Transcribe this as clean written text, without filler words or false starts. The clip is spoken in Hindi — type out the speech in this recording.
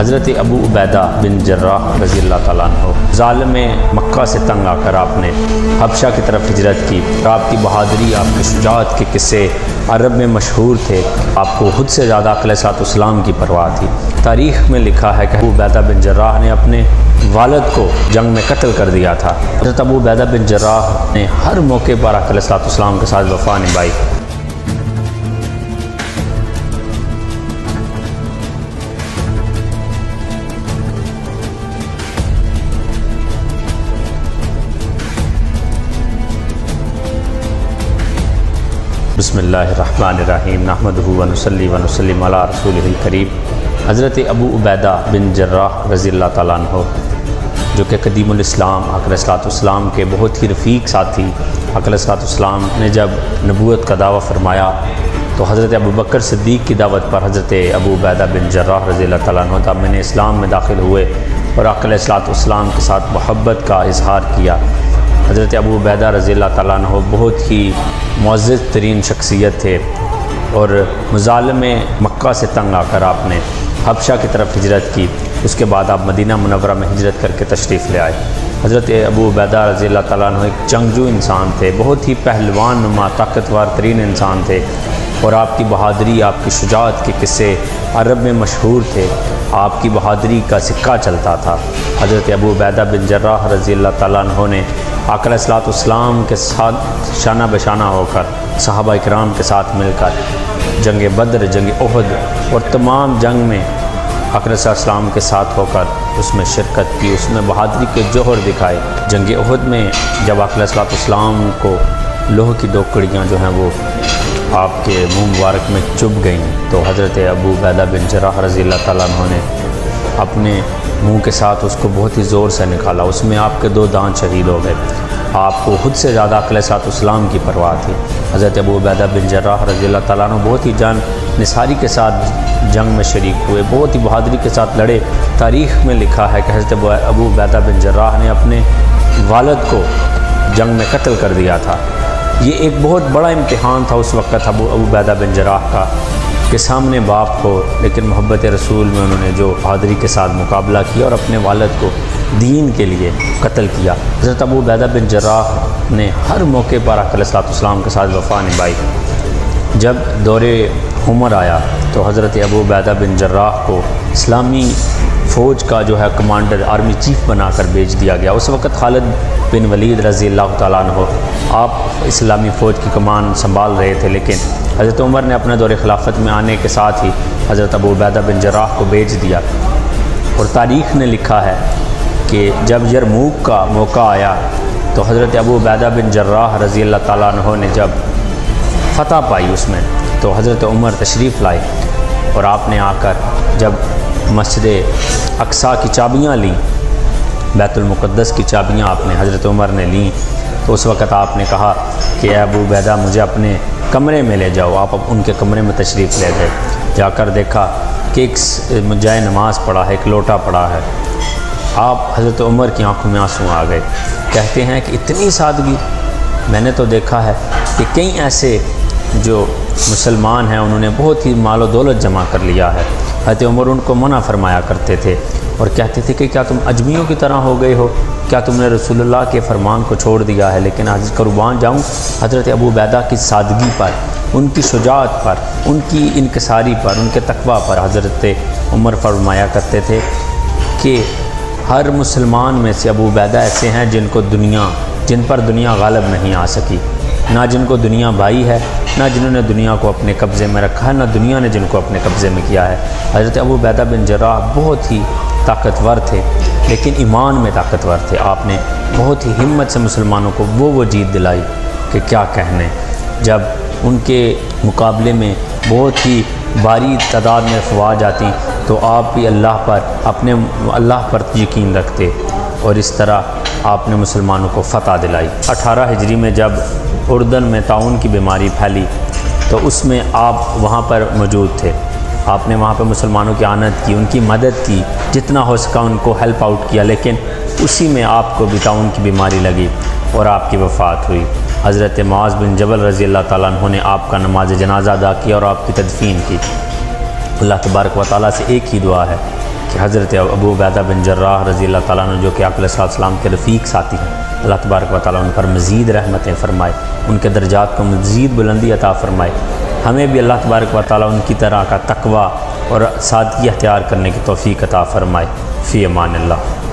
हज़रत अबू उबैदा बिन जर्राह रज़ी अल्लाह ताला अन्हु ज़ालिम मक्का से तंग आकर आपने हबशा की तरफ हिजरत की। आपकी बहादुरी, आपकी शुजाअत के किस्से अरब में मशहूर थे। आपको खुद से ज़्यादा अलैहिस्सलाम की परवाह थी। तारीख़ में लिखा है कि अबू उबैदा बिन जर्राह ने अपने वालिद को जंग में कत्ल कर दिया था। हज़रत अबू उबैदा बिन जर्राह ने हर मौके पर अलैहिस्सलाम के साथ वफ़ा निभाई। बिस्मिल्लाहिर्रहमानिर्रहीम नहमदुहु व नुसल्ली व नुसल्लिम अला रसूलिहिल करीम। हज़रत अबू उबैदा बिन जर्राह रज़ी अल्लाह ताला अन्हु जो कि कदीमुल इस्लाम अलैहिस्सलाम के बहुत ही रफ़ीक साथी, अलैहिस्सलाम ने जब नबूवत का दावा फरमाया तो हज़रत अबू बकर सिद्दीक़ की दावत पर हज़रत अबू उबैदा बिन जर्राह रज़ी अल्लाह ताला अन्हु तब मैंने इस्लाम में दाखिल हुए और अलैहिस्सलाम के साथ मोहब्बत का इजहार किया। हज़रत अबू उबैदा रज़ी अल्लाह ताला अन्हु बहुत ही मुअज़्ज़ज़ तरीन शख्सियत थे और मुज़ालिम मक्का से तंग आकर आपने हबशा की तरफ हिजरत की। उसके बाद आप मदीना मुनव्वरा में हिजरत करके तशरीफ़ ले आए। हज़रत अबू उबैदा रज़ी अल्लाह ताला अन्हु एक जंगजू इंसान थे, बहुत ही पहलवान नुमा ताकतवर तरीन इंसान थे और आपकी बहादुरी, आपकी शुजाअत के किस्से अरब में मशहूर थे। आपकी बहादुरी का सिक्का चलता था। हज़रत अबू उबैदा बिन जर्राह रज़ी अल्लाह ताला अन्हु ने आका अलैहिस्सलाम के साथ शाना बशाना होकर सहाबा इकराम के साथ मिलकर जंग बद्र, जंग उहद और तमाम जंग में आका अलैहिस्सलाम के साथ होकर उसमें शिरकत की, उसमें बहादुरी के जौहर दिखाए। जंग उहद में जब आका अलैहिस्सलाम को लोह की दो कड़ियाँ जो हैं वो आपके मुँह मुबारक में चुभ गईं तो हज़रत अबू उबैदा बिन जर्राह रज़ी अल्लाह ताला अन्हु ने अपने मुंह के साथ उसको बहुत ही ज़ोर से निकाला। उसमें आपके 2 दांत शहीद हो गए। आपको खुद से ज़्यादा अलैहिस्सलाम की परवाह थी। हज़रत अबू उबैदा बिन जर्राह रज़ी अल्लाह ताला अन्हु बहुत ही जान निसारी के साथ जंग में शरीक हुए, बहुत ही बहादुरी के साथ लड़े। तारीख़ में लिखा है कि हज़रत अबू उबैदा बिन जर्राह ने अपने वालिद को जंग में कत्ल कर दिया था। ये एक बहुत बड़ा इम्तिहान था उस वक़्त अबू उबैदा बिन जर्राह का के सामने बाप को, लेकिन मोहब्बत रसूल में उन्होंने जो बहादुरी के साथ मुकाबला किया और अपने वालिद को दीन के लिए कत्ल किया। हज़रत अबू उबैदा बिन जर्राह ने हर मौके पर अलैहिस्सलाम के साथ वफ़ा निभाई। जब दौरे उमर आया तो हज़रत अबू उबैदा बिन जर्राह को इस्लामी फ़ौज का जो है कमांडर, आर्मी चीफ़ बनाकर भेज दिया गया। उस वक़्त खालिद बिन वलीद रज़ी अल्लाह ताला अन्हु आप इस्लामी फ़ौज की कमान संभाल रहे थे, लेकिन हज़रत उमर ने अपने दौरे खिलाफत में आने के साथ ही हज़रत अबू उबैदा बिन जर्राह को भेज दिया। और तारीख़ ने लिखा है कि जब यरमूक का मौका आया तो हज़रत अबू उबैदा बिन जर्राह रज़ी अल्लाह ताला अन्हु ने जब फ़तह पाई उसमें तो हज़रत उमर तशरीफ़ लाए और आपने आकर जब मस्जिद अक्सा की चाबियाँ लीं, बैतुल मुक़द्दस की चाबियाँ आपने हज़रत उमर ने लीं तो उस वक़्त आपने कहा कि अबू उबैदा मुझे अपने कमरे में ले जाओ। आप उनके कमरे में तशरीफ़ ले गए। जाकर देखा कि एक जाए नमाज पड़ा है, एक लोटा पड़ा है। आप हज़रत उमर की आंखों में आंसू आ गए। कहते हैं कि इतनी सादगी मैंने तो देखा है कि कई ऐसे जो मुसलमान हैं उन्होंने बहुत ही मालो दौलत जमा कर लिया है। हज़रत उमर उनको मना फरमाया करते थे और कहते थे कि क्या तुम अजमियों की तरह हो गए हो, क्या तुमने रसूलुल्लाह के फरमान को छोड़ दिया है। लेकिन आज कुर्बान जाऊँ हज़रत अबू उबैदा की सादगी पर, उनकी शुजाअत पर, उनकी इनकिसारी पर, उनके तकवा पर हज़रत उमर फरमाया करते थे कि हर मुसलमान में से अबू उबैदा ऐसे हैं जिन पर दुनिया गालिब नहीं आ सकी, ना जिनको दुनिया भाई है, ना जिन्होंने दुनिया को अपने कब्ज़े में रखा है, ना दुनिया ने जिनको अपने कब्ज़े में किया है। हज़रत अबू उबैदा बिन जर्राह बहुत ही ताकतवर थे, लेकिन ईमान में ताकतवर थे। आपने बहुत ही हिम्मत से मुसलमानों को वो जीत दिलाई कि क्या कहने। जब उनके मुकाबले में बहुत ही भारी तादाद में अफवाज आती तो आप भी अल्लाह पर यकीन रखते और इस तरह आपने मुसलमानों को फ़तह दिलाई। 18 हिजरी में जब उर्दन में ताउन की बीमारी फैली तो उसमें आप वहाँ पर मौजूद थे। आपने वहाँ पर मुसलमानों की आनत की, उनकी मदद की, जितना हो सका उनको हेल्प आउट किया, लेकिन उसी में आपको भी ताउन की बीमारी लगी और आपकी वफ़ात हुई। हज़रत मुआज़ बिन जबल रज़ी अल्लाह ताला अन्हु ने आपका नमाज जनाजा अदा किया और आपकी तदफीन की। अल्लाह तबारक व तआला से एक ही दुआ है कि हज़रत अबू उबैदा बिन जर्राह रज़ी अल्लाह ताला अन्हु जो कि आक़ा अलैहिस्सलाम के रफ़ीक साथी हैं, अल्लाह तबारक व तआला उन पर मज़ीद रहमतें फ़रमाए, उनके दर्जात को मज़ीद बुलंदी अता फ़रमाए। हमें भी अल्लाह तबारक व तआला उनकी तरह का तक़वा और सादगी अख्तियार करने की तौफ़ीक़ अता फ़रमाए। फ़ी अमानिल्लाह।